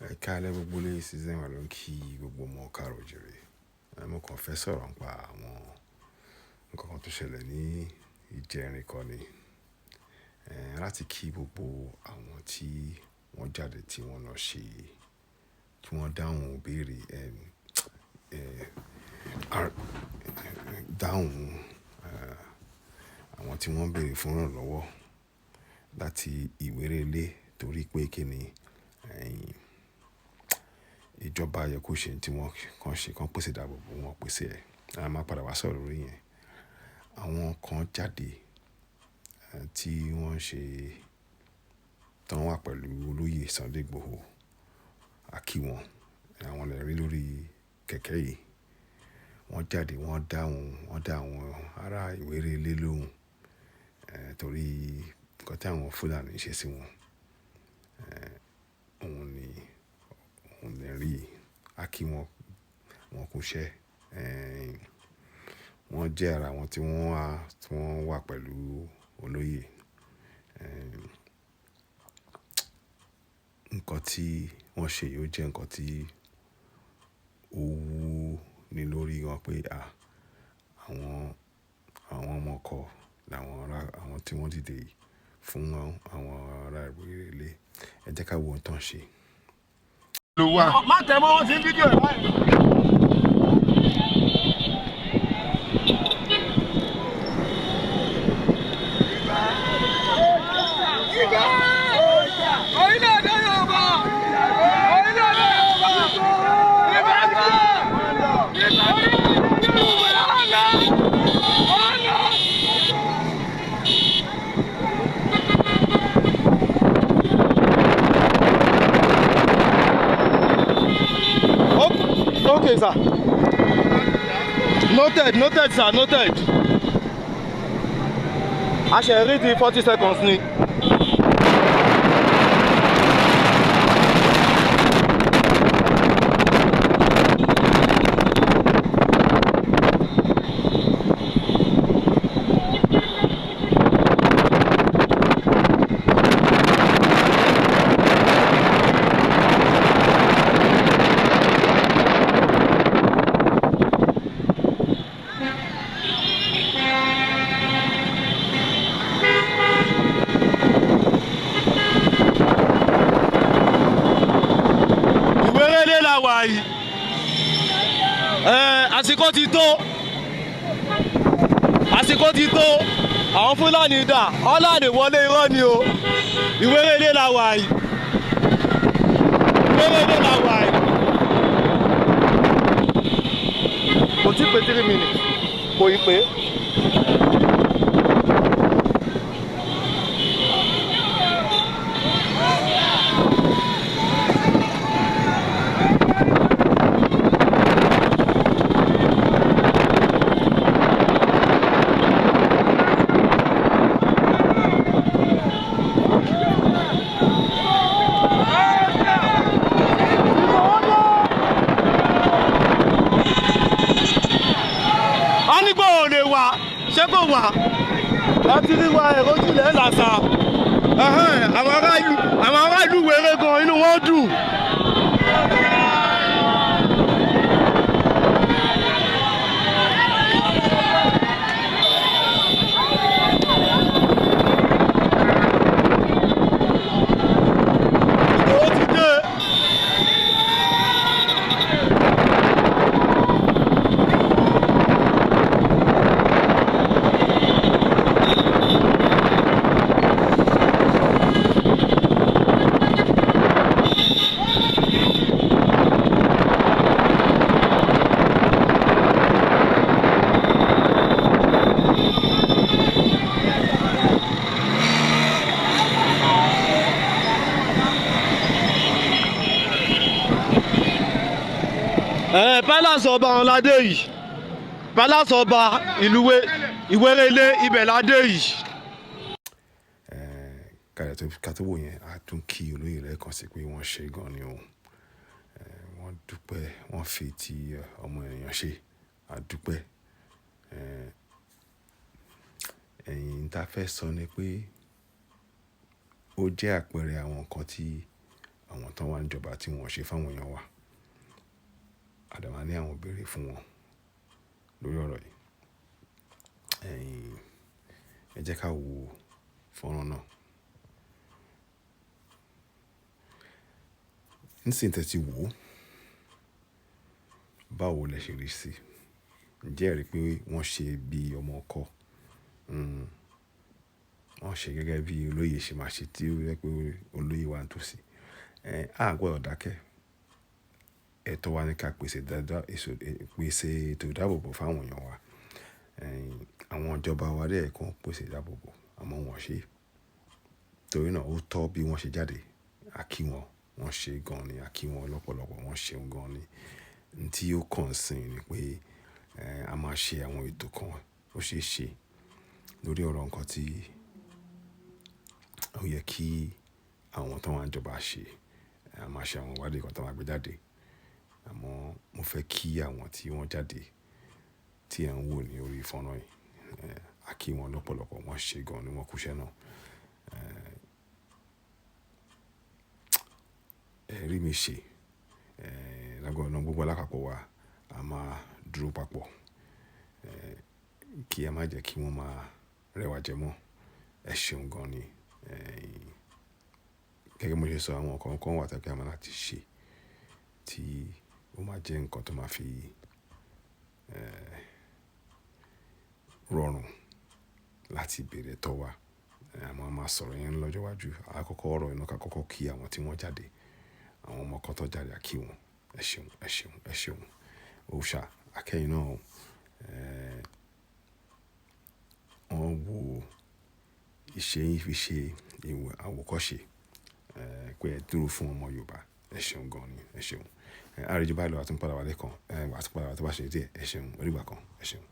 Káalẹ́ gbogbo lé season wa ló ń kí gbogbo ọmọ káàrọ̀ oòjíire. Mo kàn fẹ́ sọ̀rọ̀ nípa àwọn nǹkan kan tó ṣẹlẹ̀ ní ìjẹrin kan ni. Láti kí gbogbo àwọn tí wọ́n jáde tí wọ́n lọ ṣe, tí wọ́n dáhùn ìbéèrè, dáhùn àwọn tí wọ́n béèrè fún ìrànlọ́wọ́ láti Iwere Ile torí pé kí ni ìjọba yẹ kó ṣe tí wọ́n kàn ṣe kàn pèsè ìdáàbòbò wọn pèsè ẹ̀. A máa padà wá sọ̀rọ̀ lórí yẹn. Àwọn kan jáde tí wọ́n ṣe, tí wọ́n wà pẹ̀lú olóyè Sunday Igboho, a kí wọn. Àwọn lè rí lórí kẹ̀kẹ́ yìí. Wọ́n jáde, wọ́n dá àwọn ará Iwere Ile lóhùn torí nǹkan tí àwọn Fúlàní ṣe sí wọn. Òun lè rí, a kí wọn, wọn kú iṣẹ́. Wọ́n jẹ́ ara àwọn tí wọ́n wà pẹ̀lú olóyè. Nǹkan tí wọ́n ṣe yìí ó jẹ́ nǹkan tí ó wú ni lórí wọn pé àwọn ọmọ ọkọ àwọn tí wọ́n dìde fún àwọn ará Iwere Ile. Ẹ jẹ́ ká wo ohun tó ń ṣe. Má tẹ̀ mọ́ wọn sí fídíò ẹ̀ báyìí. Okay, sir. Noted, sir. Noted. I shall read the 40 seconds. Àsìkò ti tó àwọn Fúlàní dà ọlànà wọlé irọ́ ni o. Iwere Ile la wà yìí. Iwere Ile la wà yìí. Kò tí pé 3 minutes kò ì pé. Ṣé kò wà? Láti rí wa ẹ̀rọ jùlẹ̀ làṣà. Àwọn ará ìlú Iwere gan inú wọn dùn. Palace ọba ọ̀làdé yìí, Palace ọba ìlú Iwere Ile ibẹ̀ ládé yìí. Ká tó wò yẹn, a tún kí olóyè lẹ́ẹ̀kan sí pé wọ́n ṣe gan ni o. Wọ́n dúpẹ́, wọ́n fi ti ọmọ ènìyàn ṣe, a dúpẹ́. Ẹ̀yin tá fẹ́ sọ ni pé ó jẹ́ àpẹẹrẹ àwọn nǹkan tí àwọn tó wà níjọba tí wọ́n ṣe fáwọn èèyàn wa. A dẹ̀ máa ní àwọn ìbéèrè fún wọn lórí ọ̀rọ̀ yìí. Ẹ jẹ́ ká wo fọ́nrán náà. Nísìnyí tẹ́ ti wò ó, báwo lẹ ṣe rí sí i? Ǹjẹ́ ẹ rí pé wọ́n ṣe bí ọmọ ọkọ? Wọ́n ṣe gẹ́gẹ́ bí olóyè ṣe máa ṣe tí ó jẹ́ pé olóyè wa ń tòsí. A gbọdọ̀ dákẹ́. Ẹ̀tọ́ wa ní ká pèsè ètò ìdáàbòbò fáwọn èèyàn wa. Àwọn ìjọba wa dẹ̀ kàn pèsè ìdáàbòbò àmọ́ wọ́n ṣe. Torí náà ó tọ́ bí wọ́n ṣe jáde. A kí wọn, wọ́n ṣe gan ni. A kí wọn lọ́pọ̀lọpọ̀, wọ́n ṣeun gan ni. Ohun tí ó kàn sí ni pé a máa ṣe àwọn ètò kan ó ṣe é ṣe lórí ọ̀rọ̀ nǹkan tí ó yẹ kí àwọn tó wà níjọba ṣe. A máa ṣe àwọn ìwádìí kan tó máa gbé jáde. Àmọ́ mo fẹ́ kí àwọn tí wọ́n jáde tí ẹ̀ ń wò ní orí fọ́nrán yìí, a kí wọn lọ́pọ̀lọpọ̀, wọ́n ṣe gan ni, wọ́n kú iṣẹ́ náà. Ẹ rí mi ṣe. Lágbára Ọlọ́run gbogbo alápapọ̀ wa, a máa dúró papọ̀. Kí a má jẹ́ kí wọ́n máa rẹwà jẹ mọ́. Ẹ ṣeun gan ni. Gẹ́gẹ́ bí mo ṣe sọ, àwọn nǹkan kan wà tí a máa láti ṣe tí ó máa jẹ́ nǹkan tó máa fi rọrùn láti bèèrè ẹ̀tọ́ wa. Àmọ́ a máa sọ̀rọ̀ yẹn lọ́jọ́ iwájú. Àkọ́kọ́ ọ̀rọ̀ inú ká kọ́kọ́ kí àwọn tí wọ́n jáde. Àwọn ọmọ kan tó jáde, a kí wọn. Ẹ ṣeun, ẹ ṣeun, ẹ ṣeun. Òòṣà akẹ́yìn náà, wọ́n wo ìṣe yín fi ṣe àwòkọ́ṣe pé ẹ dúró fún ọmọ Yorùbá. Ẹ ṣeun gan ni, ẹ ṣeun. A rí ju báyìí lọ, a tún padà wá lẹ́ẹ̀kan. A tún padà wá tó bá ṣe díẹ̀. Ẹ ṣeun, ó dìgbà kan. Ẹ ṣeun.